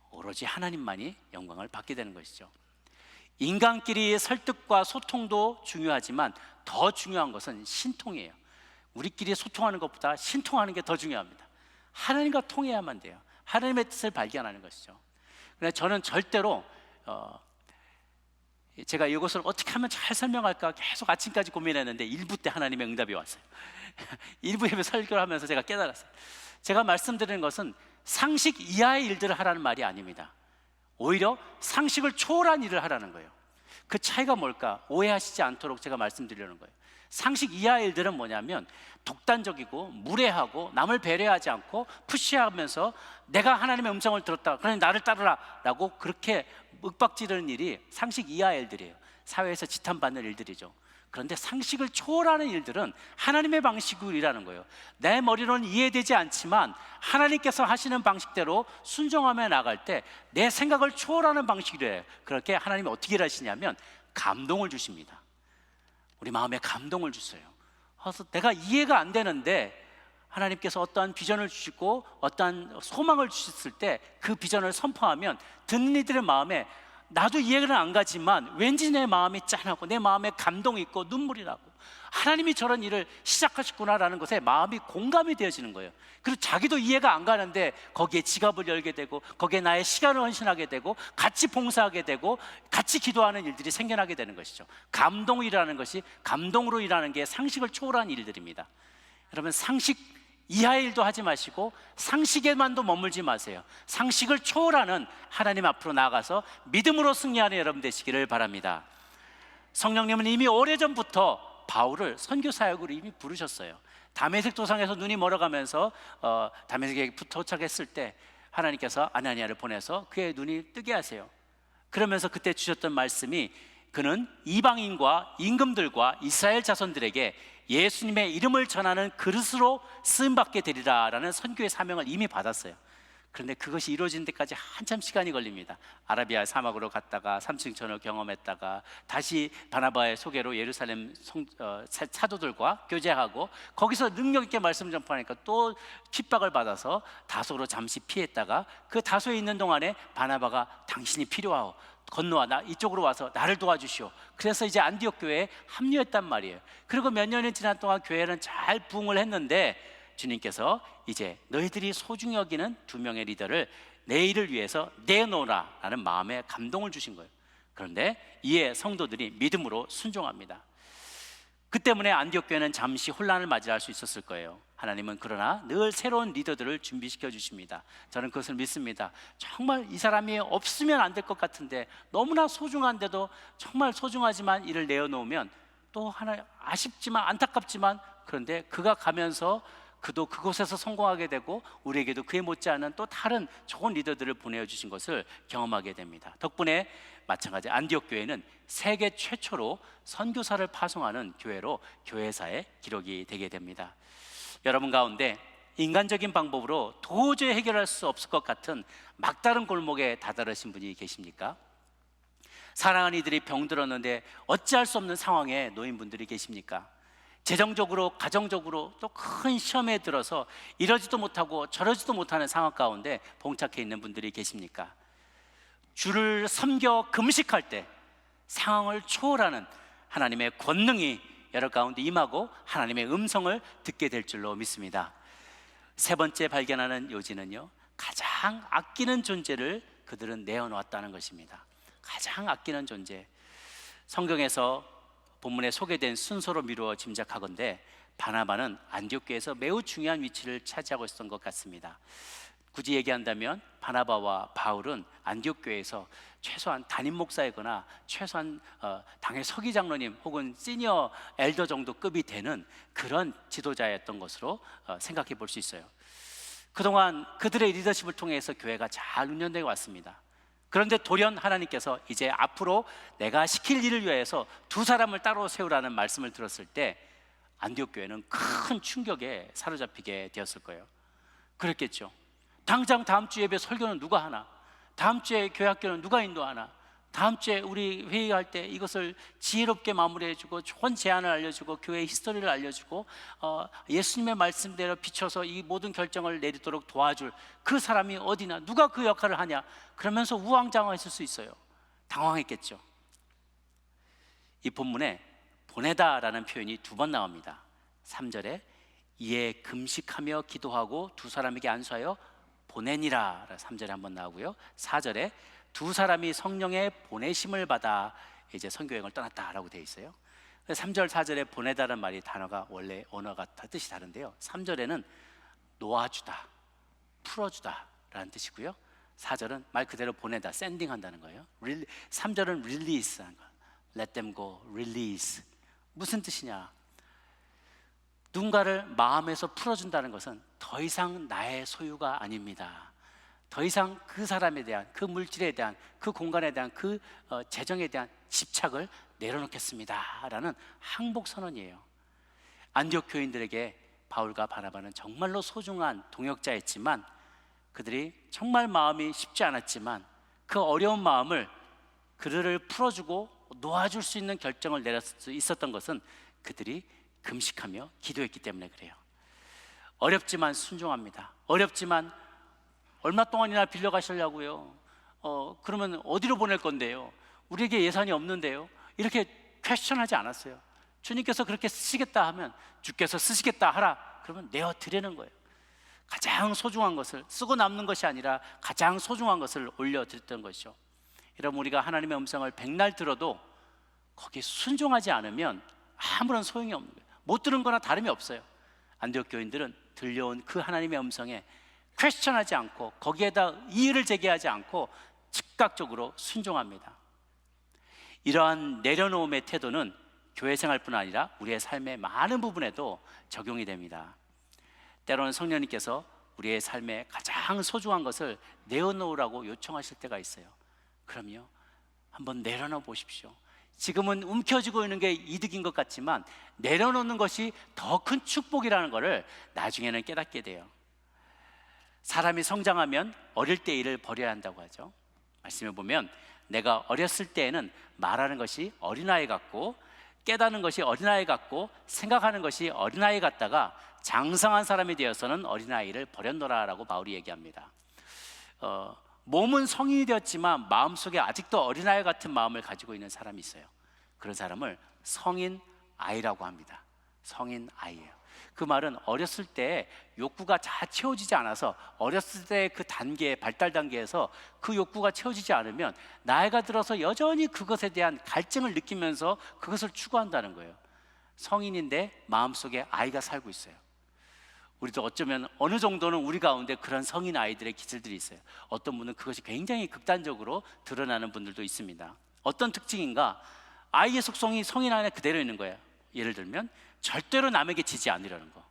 오로지 하나님만이 영광을 받게 되는 것이죠. 인간끼리의 설득과 소통도 중요하지만 더 중요한 것은 신통이에요. 우리끼리 소통하는 것보다 신통하는 게 더 중요합니다. 하나님과 통해야만 돼요. 하나님의 뜻을 발견하는 것이죠. 그래서 저는 절대로 제가 이것을 어떻게 하면 잘 설명할까 계속 아침까지 고민했는데 1부 때 하나님의 응답이 왔어요. 1부 예배 설교를 하면서 제가 깨달았어요. 제가 말씀드리는 것은 상식 이하의 일들을 하라는 말이 아닙니다. 오히려 상식을 초월한 일을 하라는 거예요. 그 차이가 뭘까? 오해하시지 않도록 제가 말씀드리려는 거예요. 상식 이하의 일들은 뭐냐면 독단적이고 무례하고 남을 배려하지 않고 푸시하면서 내가 하나님의 음성을 들었다, 그러니 나를 따르라 라고 그렇게 윽박지르는 일이 상식 이하의 일들이에요. 사회에서 지탄받는 일들이죠. 그런데 상식을 초월하는 일들은 하나님의 방식으로 일하는 거예요. 내 머리로는 이해되지 않지만 하나님께서 하시는 방식대로 순종하며 나갈 때 내 생각을 초월하는 방식으로 해요. 그렇게 하나님이 어떻게 일하시냐면 감동을 주십니다. 우리 마음에 감동을 주세요. 그래서 내가 이해가 안 되는데 하나님께서 어떠한 비전을 주시고 어떠한 소망을 주셨을 때 그 비전을 선포하면 듣는 이들의 마음에 나도 이해는 안 가지만 왠지 내 마음이 짠하고 내 마음에 감동이 있고 눈물이 나고 하나님이 저런 일을 시작하셨구나라는 것에 마음이 공감이 되어지는 거예요. 그리고 자기도 이해가 안 가는데 거기에 지갑을 열게 되고 거기에 나의 시간을 헌신하게 되고 같이 봉사하게 되고 같이 기도하는 일들이 생겨나게 되는 것이죠. 감동이라는 것이, 감동으로 일하는 게 상식을 초월한 일들입니다. 여러분, 상식 이하의 일도 하지 마시고 상식에만도 머물지 마세요. 상식을 초월하는 하나님 앞으로 나아가서 믿음으로 승리하는 여러분 되시기를 바랍니다. 성령님은 이미 오래전부터 바울을 선교 사역으로 이미 부르셨어요. 다메섹 도상에서 눈이 멀어가면서 다메섹에 도착했을 때 하나님께서 아나니아를 보내서 그의 눈이 뜨게 하세요. 그러면서 그때 주셨던 말씀이 그는 이방인과 임금들과 이스라엘 자손들에게 예수님의 이름을 전하는 그릇으로 쓰임받게 되리라 라는 선교의 사명을 이미 받았어요. 그런데 그것이 이루어지는 데까지 한참 시간이 걸립니다. 아라비아 사막으로 갔다가 삼층천을 경험했다가 다시 바나바의 소개로 예루살렘 사도들과 교제하고 거기서 능력 있게 말씀 전파하니까 또 핍박을 받아서 다소로 잠시 피했다가 그 다소에 있는 동안에 바나바가 당신이 필요하오, 건너와 나 이쪽으로 와서 나를 도와주시오. 그래서 이제 안디옥 교회에 합류했단 말이에요. 그리고 몇 년이 지난 동안 교회는 잘 부흥을 했는데 주님께서 이제 너희들이 소중히 여기는 2명의 리더를 내일을 위해서 내놓으라 라는 마음에 감동을 주신 거예요. 그런데 이에 성도들이 믿음으로 순종합니다. 그 때문에 안디옥 교회는 잠시 혼란을 맞이할 수 있었을 거예요. 하나님은 그러나 늘 새로운 리더들을 준비시켜 주십니다. 저는 그것을 믿습니다. 정말 이 사람이 없으면 안 될 것 같은데 너무나 소중한데도 정말 소중하지만 이를 내어놓으면 또 하나 아쉽지만 안타깝지만 그런데 그가 가면서 그도 그곳에서 성공하게 되고 우리에게도 그에 못지않은 또 다른 좋은 리더들을 보내주신 것을 경험하게 됩니다. 덕분에 마찬가지 안디옥 교회는 세계 최초로 선교사를 파송하는 교회로 교회사에 기록이 되게 됩니다. 여러분 가운데 인간적인 방법으로 도저히 해결할 수 없을 것 같은 막다른 골목에 다다르신 분이 계십니까? 사랑하는 이들이 병들었는데 어찌할 수 없는 상황에 놓인 분들이 계십니까? 재정적으로, 가정적으로 또 큰 시험에 들어서 이러지도 못하고 저러지도 못하는 상황 가운데 봉착해 있는 분들이 계십니까? 주를 섬겨 금식할 때 상황을 초월하는 하나님의 권능이 여러 가운데 임하고 하나님의 음성을 듣게 될 줄로 믿습니다. 세 번째 발견하는 요지는요, 가장 아끼는 존재를 그들은 내어놓았다는 것입니다. 가장 아끼는 존재. 성경에서 본문에 소개된 순서로 미루어 짐작하건대 바나바는 안디옥 교회에서 매우 중요한 위치를 차지하고 있었던 것 같습니다. 굳이 얘기한다면 바나바와 바울은 안디옥 교회에서 최소한 담임 목사이거나 최소한 당의 서기 장로님 혹은 시니어 엘더 정도 급이 되는 그런 지도자였던 것으로 생각해 볼 수 있어요. 그동안 그들의 리더십을 통해서 교회가 잘 운영되어 왔습니다. 그런데 돌연 하나님께서 이제 앞으로 내가 시킬 일을 위해서 2사람을 따로 세우라는 말씀을 들었을 때 안디옥 교회는 큰 충격에 사로잡히게 되었을 거예요. 그랬겠죠. 당장 다음 주 예배 설교는 누가 하나? 다음 주에 교회 학교는 누가 인도하나? 다음 주에 우리 회의할 때 이것을 지혜롭게 마무리해주고 좋은 제안을 알려주고 교회의 히스토리를 알려주고 예수님의 말씀대로 비춰서 이 모든 결정을 내리도록 도와줄 그 사람이 어디나, 누가 그 역할을 하냐? 그러면서 우왕좌왕했을 수 있어요. 당황했겠죠. 이 본문에 보내다라는 표현이 2번 나옵니다. 3절에 이에 금식하며 기도하고 두 사람에게 안수하여 보내니라 3절에 한번 나오고요, 4절에 두 사람이 성령의 보내심을 받아 이제 선교여행을 떠났다라고 되어 있어요. 3절 4절에 보내다라는 말이 단어가 원래 언어가 다 뜻이 다른데요, 3절에는 놓아주다, 풀어주다 라는 뜻이고요, 4절은 말 그대로 보내다, 샌딩한다는 거예요. 3절은 release 하는 거, let them go, release. 무슨 뜻이냐? 누군가를 마음에서 풀어준다는 것은 더 이상 나의 소유가 아닙니다. 더 이상 그 사람에 대한, 그 물질에 대한, 그 공간에 대한, 그 재정에 대한 집착을 내려놓겠습니다 라는 항복 선언이에요. 안디옥 교인들에게 바울과 바나바는 정말로 소중한 동역자였지만, 그들이 정말 마음이 쉽지 않았지만 그 어려운 마음을 그들을 풀어주고 놓아줄 수 있는 결정을 내릴 수 있었던 것은 그들이 금식하며 기도했기 때문에 그래요. 어렵지만 순종합니다. 어렵지만 얼마 동안이나 빌려가시려고요? 그러면 어디로 보낼 건데요? 우리에게 예산이 없는데요? 이렇게 퀘스천하지 않았어요. 주님께서 그렇게 쓰시겠다 하면, 주께서 쓰시겠다 하라 그러면 내어 드리는 거예요. 가장 소중한 것을, 쓰고 남는 것이 아니라 가장 소중한 것을 올려드렸던 것이죠. 여러분, 우리가 하나님의 음성을 백날 들어도 거기에 순종하지 않으면 아무런 소용이 없는 거예요. 못 들은 거나 다름이 없어요. 안디옥 교인들은 들려온 그 하나님의 음성에 퀘스천하지 않고 거기에다 이의를 제기하지 않고 즉각적으로 순종합니다. 이러한 내려놓음의 태도는 교회 생활뿐 아니라 우리의 삶의 많은 부분에도 적용이 됩니다. 때로는 성령님께서 우리의 삶에 가장 소중한 것을 내어놓으라고 요청하실 때가 있어요. 그럼요, 한번 내려놓아 보십시오. 지금은 움켜쥐고 있는 게 이득인 것 같지만 내려놓는 것이 더 큰 축복이라는 것을 나중에는 깨닫게 돼요. 사람이 성장하면 어릴 때 일을 버려야 한다고 하죠. 말씀에 보면 내가 어렸을 때에는 말하는 것이 어린아이 같고 깨닫는 것이 어린아이 같고 생각하는 것이 어린아이 같다가 장성한 사람이 되어서는 어린아이를 버렸노라 라고 바울이 얘기합니다. 몸은 성인이 되었지만 마음속에 아직도 어린아이 같은 마음을 가지고 있는 사람이 있어요. 그런 사람을 성인 아이라고 합니다. 성인 아이예요. 그 말은 어렸을 때 욕구가 다 채워지지 않아서, 어렸을 때 그 단계, 발달 단계에서 그 욕구가 채워지지 않으면 나이가 들어서 여전히 그것에 대한 갈증을 느끼면서 그것을 추구한다는 거예요. 성인인데 마음속에 아이가 살고 있어요. 우리도 어쩌면 어느 정도는 우리 가운데 그런 성인 아이들의 기질들이 있어요. 어떤 분은 그것이 굉장히 극단적으로 드러나는 분들도 있습니다. 어떤 특징인가? 아이의 속성이 성인 안에 그대로 있는 거예요. 예를 들면 절대로 남에게 지지 않으려는 거,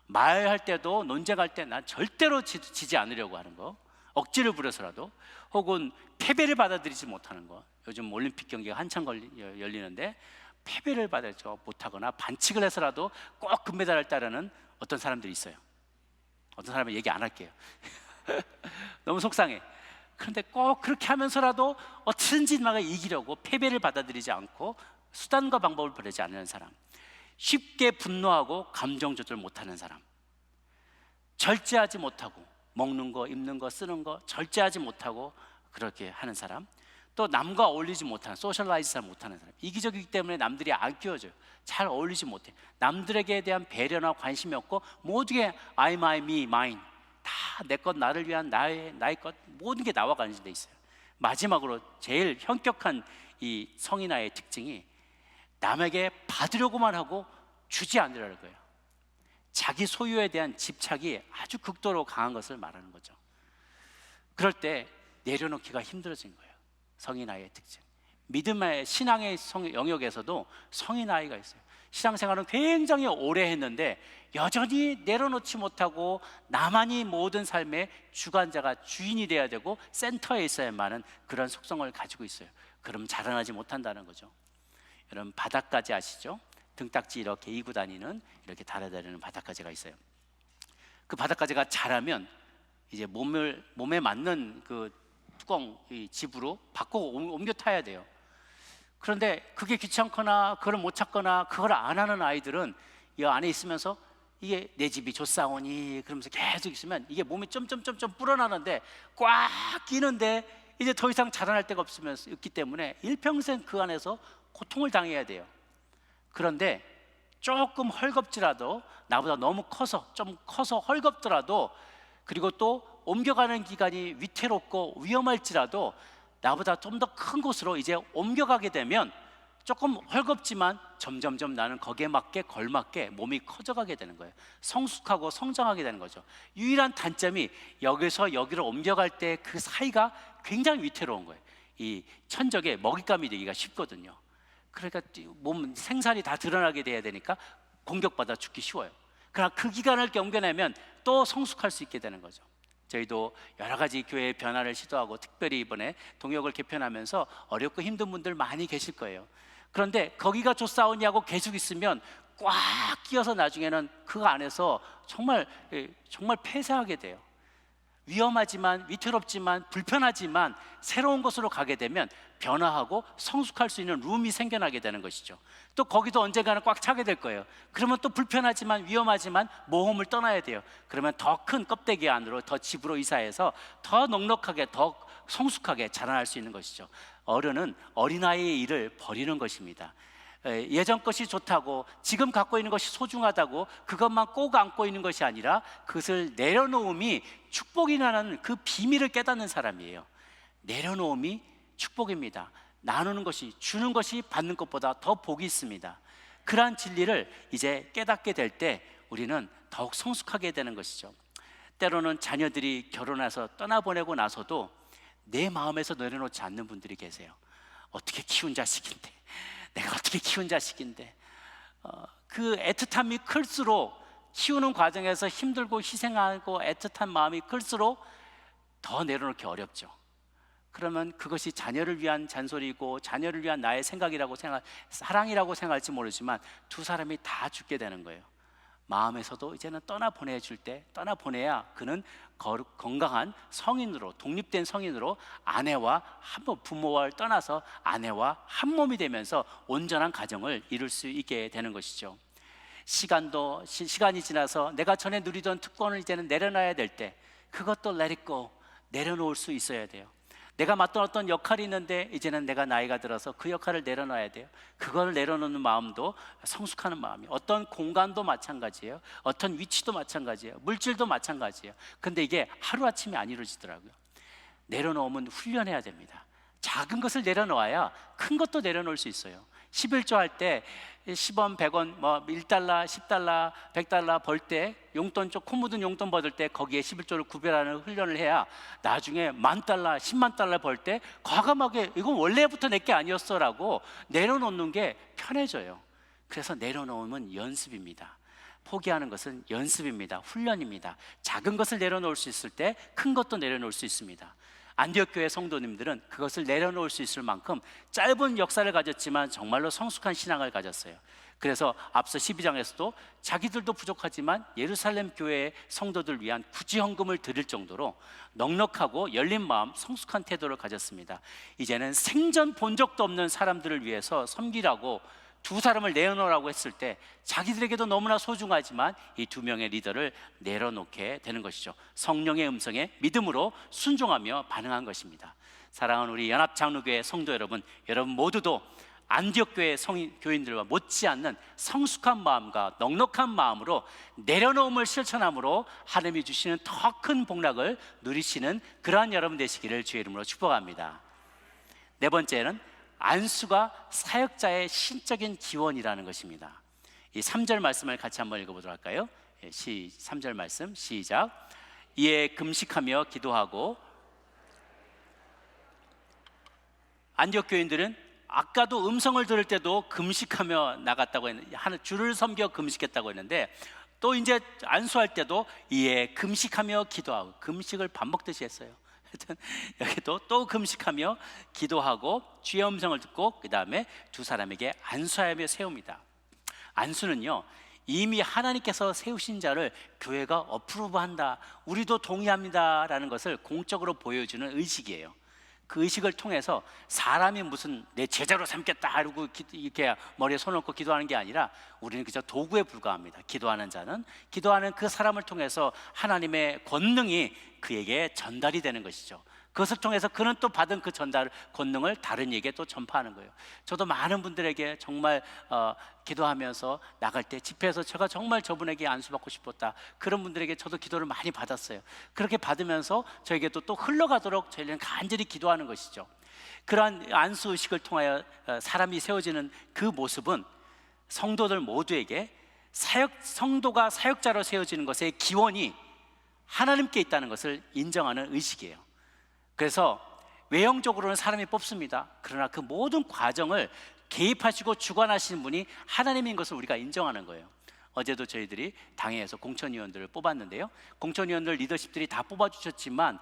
말할 때도 논쟁할 때 난 절대로 지지 않으려고 하는 거, 억지를 부려서라도, 혹은 패배를 받아들이지 못하는 거. 요즘 올림픽 경기가 한창 열리는데 패배를 받아들이지 못하거나 반칙을 해서라도 꼭 금메달을 따르는 어떤 사람들이 있어요. 어떤 사람은 얘기 안 할게요. 너무 속상해. 그런데 꼭 그렇게 하면서라도 어떻게든지 막 이기려고 패배를 받아들이지 않고 수단과 방법을 버리지 않는 사람, 쉽게 분노하고 감정 조절 못하는 사람, 절제하지 못하고 먹는 거, 입는 거, 쓰는 거 절제하지 못하고 그렇게 하는 사람, 또 남과 어울리지 못하는, 소셜라이즈 잘 못하는 사람, 이기적이기 때문에 남들이 안 끼워줘요. 잘 어울리지 못해. 남들에게 대한 배려나 관심이 없고 모두게 I, my, me, mine, 다 내 것, 나를 위한 나의 것, 모든 게 나와 관련돼 있어요. 마지막으로 제일 현격한 이 성인아의 특징이 남에게 받으려고만 하고 주지 않으려는 거예요. 자기 소유에 대한 집착이 아주 극도로 강한 것을 말하는 거죠. 그럴 때 내려놓기가 힘들어진 거예요. 성인아이의 특징. 믿음의 신앙의 영역에서도 성인아이가 있어요. 신앙생활은 굉장히 오래 했는데 여전히 내려놓지 못하고 나만이 모든 삶의 주관자가, 주인이 돼야 되고 센터에 있어야만 하는 그런 속성을 가지고 있어요. 그럼 자라나지 못한다는 거죠. 여러분, 바닥까지 아시죠? 등딱지 이렇게 이고 다니는, 이렇게 달아다니는 바닥까지가 있어요. 그 바닥까지가 자라면 이제 몸에 맞는 그 뚜껑 이 집으로 바꿔 옮겨 타야 돼요. 그런데 그게 귀찮거나 그걸 못 찾거나 그걸 안 하는 아이들은 이 안에 있으면서 이게 내 집이 좋사오니 그러면서 계속 있으면 이게 몸이 점점점점 불어나는데 꽉 끼는데 이제 더 이상 자라날 데가 없기 때문에 일평생 그 안에서 고통을 당해야 돼요. 그런데 조금 헐겁지라도, 나보다 너무 좀 커서 헐겁더라도, 그리고 또 옮겨가는 기간이 위태롭고 위험할지라도 나보다 좀 더 큰 곳으로 이제 옮겨가게 되면 조금 헐겁지만 점점점 나는 거기에 맞게 걸맞게 몸이 커져가게 되는 거예요. 성숙하고 성장하게 되는 거죠. 유일한 단점이 여기서 여기로 옮겨갈 때 그 사이가 굉장히 위태로운 거예요. 이 천적에 먹잇감이 되기가 쉽거든요. 그러니까 몸 생살이 다 드러나게 돼야 되니까 공격받아 죽기 쉬워요. 그러나 그 기간을 견뎌내면 또 성숙할 수 있게 되는 거죠. 저희도 여러 가지 교회의 변화를 시도하고 특별히 이번에 동역을 개편하면서 어렵고 힘든 분들 많이 계실 거예요. 그런데 거기가 좋사오냐고 계속 있으면 꽉 끼어서 나중에는 그 안에서 정말 폐쇄하게 돼요. 위험하지만 위태롭지만 불편하지만 새로운 곳으로 가게 되면 변화하고 성숙할 수 있는 룸이 생겨나게 되는 것이죠. 또 거기도 언젠가는 꽉 차게 될 거예요. 그러면 또 불편하지만 위험하지만 모험을 떠나야 돼요. 그러면 더 큰 껍데기 안으로, 더 집으로 이사해서 더 넉넉하게, 더 성숙하게 자라날 수 있는 것이죠. 어른은 어린아이의 일을 버리는 것입니다. 예전 것이 좋다고, 지금 갖고 있는 것이 소중하다고 그것만 꼭 안고 있는 것이 아니라 그것을 내려놓음이 축복이라는 그 비밀을 깨닫는 사람이에요. 내려놓음이 축복입니다. 나누는 것이, 주는 것이 받는 것보다 더 복이 있습니다. 그러한 진리를 이제 깨닫게 될 때 우리는 더욱 성숙하게 되는 것이죠. 때로는 자녀들이 결혼해서 떠나보내고 나서도 내 마음에서 내려놓지 않는 분들이 계세요. 어떻게 키운 자식인데, 내가 어떻게 키운 자식인데. 그 애틋함이 클수록, 키우는 과정에서 힘들고 희생하고 애틋한 마음이 클수록 더 내려놓기 어렵죠. 그러면 그것이 자녀를 위한 잔소리고 자녀를 위한 나의 생각이라고 사랑이라고 생각할지 모르지만 두 사람이 다 죽게 되는 거예요. 마음에서도 이제는 떠나보내줄 때, 떠나보내야 그는 건강한 성인으로, 독립된 성인으로 아내와 부모와 떠나서 아내와 한 몸이 되면서 온전한 가정을 이룰 수 있게 되는 것이죠. 시간이 지나서 내가 전에 누리던 특권을 이제는 내려놔야 될 때 그것도 let it go, 내려놓을 수 있어야 돼요. 내가 맡던 어떤 역할이 있는데 이제는 내가 나이가 들어서 그 역할을 내려놔야 돼요. 그걸 내려놓는 마음도 성숙하는 마음이에요. 어떤 공간도 마찬가지예요. 어떤 위치도 마찬가지예요. 물질도 마찬가지예요. 근데 이게 하루아침에 안 이루어지더라고요. 내려놓으면 훈련해야 됩니다. 작은 것을 내려놓아야 큰 것도 내려놓을 수 있어요. 11조 할 때 10원, 100원, 뭐 1달러, 10달러, 100달러 벌 때, 용돈 코 묻은 용돈 받을 때 거기에 11조를 구별하는 훈련을 해야 나중에 10,000달러, 10만 달러 벌 때 과감하게 이건 원래부터 내 게 아니었어 라고 내려놓는 게 편해져요. 그래서 내려놓으면 연습입니다. 포기하는 것은 연습입니다. 훈련입니다. 작은 것을 내려놓을 수 있을 때 큰 것도 내려놓을 수 있습니다. 안디옥 교회 성도님들은 그것을 내려놓을 수 있을 만큼 짧은 역사를 가졌지만 정말로 성숙한 신앙을 가졌어요. 그래서 앞서 12장에서도 자기들도 부족하지만 예루살렘 교회의 성도들 위한 구제헌금을 드릴 정도로 넉넉하고 열린 마음, 성숙한 태도를 가졌습니다. 이제는 생전 본 적도 없는 사람들을 위해서 섬기라고 두 사람을 내어놓으라고 했을 때 자기들에게도 너무나 소중하지만 이 두 명의 리더를 내려놓게 되는 것이죠. 성령의 음성에 믿음으로 순종하며 반응한 것입니다. 사랑하는 우리 연합장로교회 성도 여러분, 여러분 모두도 안디옥 교회 교인들과 못지않는 성숙한 마음과 넉넉한 마음으로 내려놓음을 실천함으로 하나님이 주시는 더 큰 복락을 누리시는 그러한 여러분 되시기를 주의 이름으로 축복합니다. 네 번째는 안수가 사역자의 신적인 기원이라는 것입니다. 이 3절 말씀을 같이 한번 읽어보도록 할까요? 3절 말씀 시작. 이에 금식하며 기도하고. 안디옥 교인들은 아까도 음성을 들을 때도 금식하며 나갔다고 했는데, 주를 섬겨 금식했다고 했는데, 또 이제 안수할 때도 이에 금식하며 기도하고, 금식을 밥 먹듯이 했어요. 여기도 또 금식하며 기도하고 주의 음성을 듣고 그 다음에 두 사람에게 안수하며 세웁니다. 안수는요, 이미 하나님께서 세우신 자를 교회가 어프로브한다, 우리도 동의합니다라는 것을 공적으로 보여주는 의식이에요. 그 의식을 통해서 사람이 무슨 내 제자로 삼겠다 하고 이렇게 머리에 손 얹고 기도하는 게 아니라 우리는 그저 도구에 불과합니다. 기도하는 자는 기도하는 그 사람을 통해서 하나님의 권능이 그에게 전달이 되는 것이죠. 그것을 통해서 그는 또 받은 그 전달 권능을 다른 이에게 또 전파하는 거예요. 저도 많은 분들에게 정말 기도하면서 나갈 때 집회에서 제가 정말 저분에게 안수받고 싶었다, 그런 분들에게 저도 기도를 많이 받았어요. 그렇게 받으면서 저에게도 또 흘러가도록 저희는 간절히 기도하는 것이죠. 그러한 안수 의식을 통하여 사람이 세워지는 그 모습은 성도들 모두에게 성도가 사역자로 세워지는 것의 기원이 하나님께 있다는 것을 인정하는 의식이에요. 그래서 외형적으로는 사람이 뽑습니다. 그러나 그 모든 과정을 개입하시고 주관하시는 분이 하나님인 것을 우리가 인정하는 거예요. 어제도 저희들이 당회에서 공천위원들을 뽑았는데요, 공천위원들 리더십들이 다 뽑아주셨지만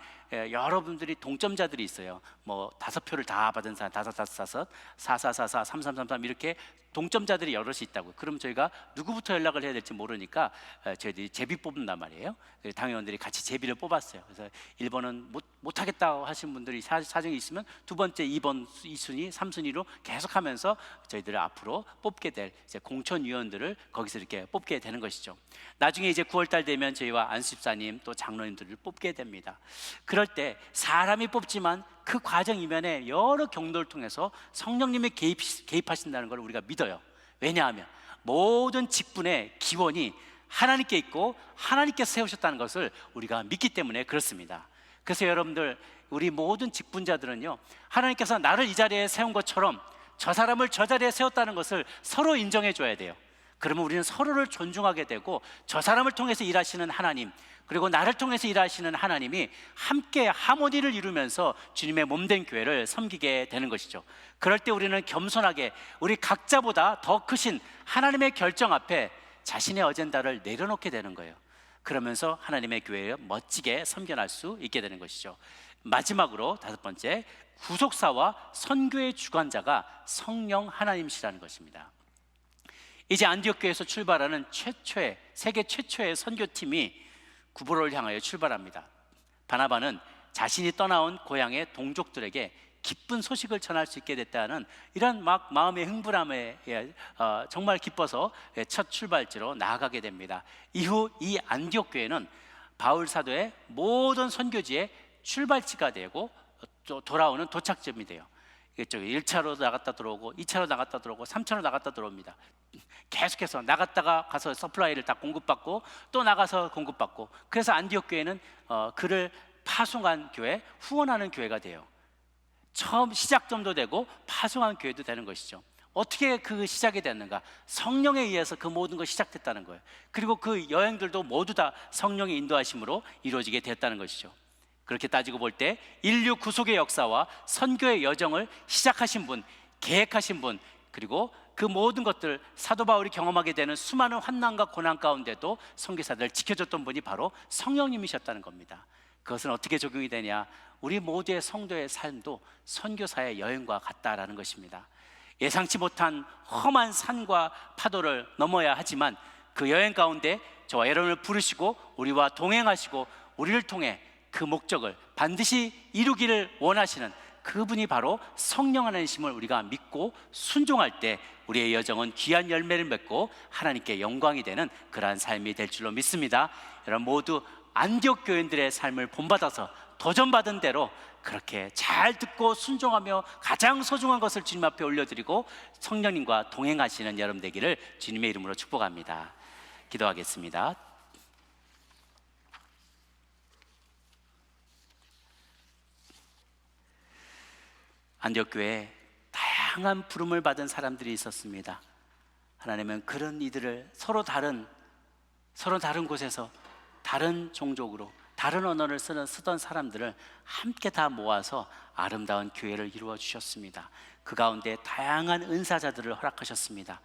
여러분들이 동점자들이 있어요. 뭐 5표를 다 받은 사람 5, 4444, 3333 이렇게 동점자들이 여럿이 있다고. 그럼 저희가 누구부터 연락을 해야 될지 모르니까 저희들이 제비 뽑는단 말이에요. 당회원들이 같이 제비를 뽑았어요. 그래서 1번은 못하겠다고 하신 분들이 사정이 있으면 두 번째, 2번, 2순위, 3순위로 계속하면서 저희들을 앞으로 뽑게 될 이제 공천위원들을 거기서 이렇게 뽑게 되는 것이죠. 나중에 이제 9월달 되면 저희와 안수집사님 또 장로님들을 뽑게 됩니다. 그럴 때 사람이 뽑지만 그 과정 이면에 여러 경로를 통해서 성령님이 개입하신다는 걸 우리가 믿어요. 왜냐하면 모든 직분의 기원이 하나님께 있고 하나님께서 세우셨다는 것을 우리가 믿기 때문에 그렇습니다. 그래서 여러분들, 우리 모든 직분자들은요, 하나님께서 나를 이 자리에 세운 것처럼 저 사람을 저 자리에 세웠다는 것을 서로 인정해 줘야 돼요. 그러면 우리는 서로를 존중하게 되고 저 사람을 통해서 일하시는 하나님, 그리고 나를 통해서 일하시는 하나님이 함께 하모니를 이루면서 주님의 몸된 교회를 섬기게 되는 것이죠. 그럴 때 우리는 겸손하게 우리 각자보다 더 크신 하나님의 결정 앞에 자신의 어젠다를 내려놓게 되는 거예요. 그러면서 하나님의 교회에 멋지게 섬겨날 수 있게 되는 것이죠. 마지막으로 5번째, 구속사와 선교의 주관자가 성령 하나님이시라는 것입니다. 이제 안디옥 교회에서 출발하는 세계 최초의 선교팀이 구보로를 향하여 출발합니다. 바나바는 자신이 떠나온 고향의 동족들에게 기쁜 소식을 전할 수 있게 됐다는 이런 마음의 흥분함에 정말 기뻐서 첫 출발지로 나아가게 됩니다. 이후 이 안디옥 교회는 바울 사도의 모든 선교지의 출발지가 되고 또 돌아오는 도착점이 돼요. 이쪽에 1차로 나갔다 들어오고 2차로 나갔다 들어오고 3차로 나갔다 들어옵니다. 계속해서 나갔다가 가서 서플라이를 다 공급받고 또 나가서 공급받고, 그래서 안디옥 교회는 그를 파송한 교회, 후원하는 교회가 돼요. 처음 시작점도 되고 파송한 교회도 되는 것이죠. 어떻게 그 시작이 됐는가? 성령에 의해서 그 모든 것이 시작됐다는 거예요. 그리고 그 여행들도 모두 다 성령의 인도하심으로 이루어지게 됐다는 것이죠. 그렇게 따지고 볼 때 인류 구속의 역사와 선교의 여정을 시작하신 분, 계획하신 분, 그리고 그 모든 것들 사도 바울이 경험하게 되는 수많은 환난과 고난 가운데도 선교사들을 지켜줬던 분이 바로 성령님이셨다는 겁니다. 그것은 어떻게 적용이 되냐? 우리 모두의 성도의 삶도 선교사의 여행과 같다라는 것입니다. 예상치 못한 험한 산과 파도를 넘어야 하지만 그 여행 가운데 저와 여러분을 부르시고 우리와 동행하시고 우리를 통해 그 목적을 반드시 이루기를 원하시는 그분이 바로 성령 하나님이심을 우리가 믿고 순종할 때 우리의 여정은 귀한 열매를 맺고 하나님께 영광이 되는 그러한 삶이 될 줄로 믿습니다. 여러분 모두 안디옥 교인들의 삶을 본받아서 도전받은 대로 그렇게 잘 듣고 순종하며 가장 소중한 것을 주님 앞에 올려드리고 성령님과 동행하시는 여러분 되기를 주님의 이름으로 축복합니다. 기도하겠습니다. 안디옥 교회에 다양한 부름을 받은 사람들이 있었습니다. 하나님은 그런 이들을 서로 다른 곳에서 다른 종족으로 다른 언어를 쓰던 사람들을 함께 다 모아서 아름다운 교회를 이루어 주셨습니다. 그 가운데 다양한 은사자들을 허락하셨습니다.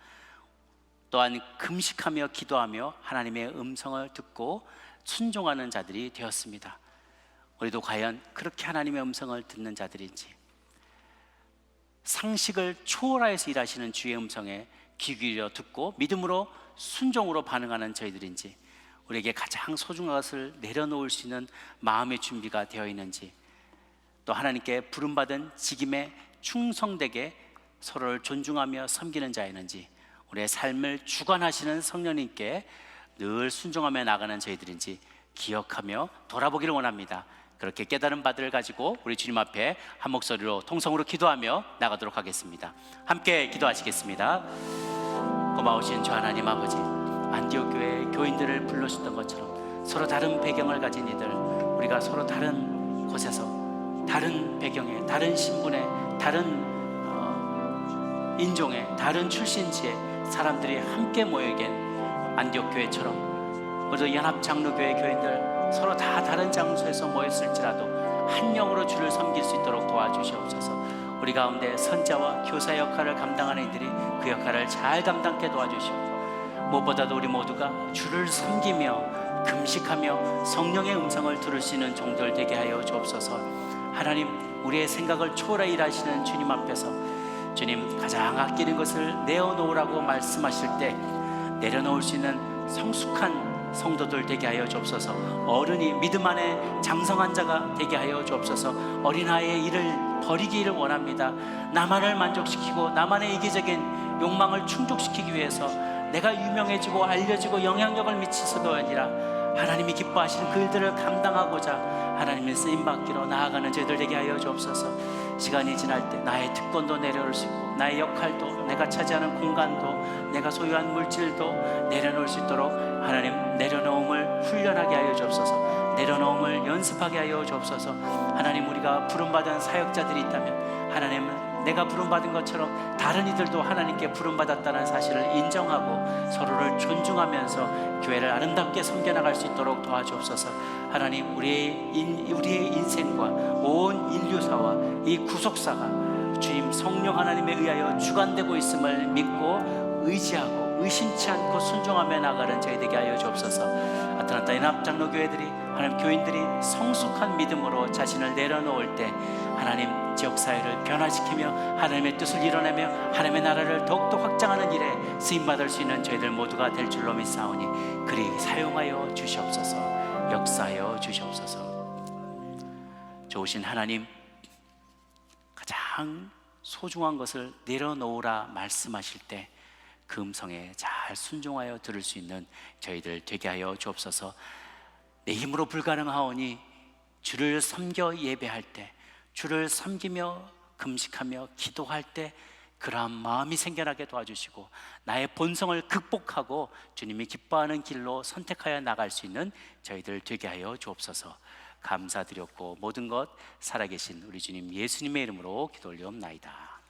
또한 금식하며 기도하며 하나님의 음성을 듣고 순종하는 자들이 되었습니다. 우리도 과연 그렇게 하나님의 음성을 듣는 자들인지, 상식을 초월하여서 일하시는 주의 음성에 귀 기울여 듣고 믿음으로 순종으로 반응하는 저희들인지, 우리에게 가장 소중한 것을 내려놓을 수 있는 마음의 준비가 되어 있는지, 또 하나님께 부름받은 직임에 충성되게 서로를 존중하며 섬기는 자였는지, 우리의 삶을 주관하시는 성령님께 늘 순종하며 나가는 저희들인지 기억하며 돌아보기를 원합니다. 그렇게 깨달은 바들을 가지고 우리 주님 앞에 한 목소리로 통성으로 기도하며 나가도록 하겠습니다. 함께 기도하시겠습니다. 고마우신 주 하나님 아버지, 안디옥 교회 교인들을 불러주셨던 것처럼 서로 다른 배경을 가진 이들, 우리가 서로 다른 곳에서 다른 배경에, 다른 신분에, 다른 인종에, 다른 출신지에 사람들이 함께 모이긴 안디옥 교회처럼 우리도 연합장로교회 교인들 서로 다 다른 장소에서 모였을지라도 한 영으로 주를 섬길 수 있도록 도와주시옵소서. 우리 가운데 선자와 교사 역할을 감당하는 이들이 그 역할을 잘 감당케 도와주시옵소서. 무엇보다도 우리 모두가 주를 섬기며 금식하며 성령의 음성을 들을 수 있는 종들 되게 하여 주옵소서. 하나님, 우리의 생각을 초월해 일하시는 주님 앞에서 주님 가장 아끼는 것을 내어놓으라고 말씀하실 때 내려놓을 수 있는 성숙한 성도들 되게 하여 주옵소서. 어른이 믿음 안에 장성한 자가 되게 하여 주옵소서. 어린아이의 일을 버리기를 원합니다. 나만을 만족시키고 나만의 이기적인 욕망을 충족시키기 위해서 내가 유명해지고 알려지고 영향력을 미치서도 아니라 하나님이 기뻐하시는 그 일들을 감당하고자 하나님의 쓰임받기로 나아가는 저희들 되게 하여 주옵소서. 시간이 지날 때 나의 특권도 내려놓을 수 있고 나의 역할도, 내가 차지하는 공간도, 내가 소유한 물질도 내려놓을 수 있도록 하나님 내려놓음을 훈련하게 하여 주옵소서. 내려놓음을 연습하게 하여 주옵소서. 하나님, 우리가 부름받은 사역자들이 있다면 하나님은 내가 부름받은 것처럼 다른 이들도 하나님께 부름받았다는 사실을 인정하고 서로를 존중하면서 교회를 아름답게 섬겨나갈 수 있도록 도와주옵소서. 하나님, 우리의 인생과 온 인류사와 이 구속사가 주님 성령 하나님에 의하여 주관되고 있음을 믿고 의지하고 의심치 않고 순종하며 나가는 저희 되게 하여 주옵소서. 아틀란타 연합장로교회들이, 하나님 교인들이 성숙한 믿음으로 자신을 내려놓을 때 하나님 지역사회를 변화시키며 하나님의 뜻을 이뤄내며 하나님의 나라를 더욱더 확장하는 일에 쓰임받을 수 있는 저희들 모두가 될 줄로 믿사오니 그리 사용하여 주시옵소서. 역사하여 주시옵소서. 좋으신 하나님, 가장 소중한 것을 내려놓으라 말씀하실 때 그 음성에 잘 순종하여 들을 수 있는 저희들 되게 하여 주옵소서. 내 힘으로 불가능하오니 주를 섬겨 예배할 때, 주를 섬기며 금식하며 기도할 때 그러한 마음이 생겨나게 도와주시고 나의 본성을 극복하고 주님이 기뻐하는 길로 선택하여 나갈 수 있는 저희들 되게 하여 주옵소서. 감사드렸고 모든 것 살아계신 우리 주님 예수님의 이름으로 기도 올리옵나이다.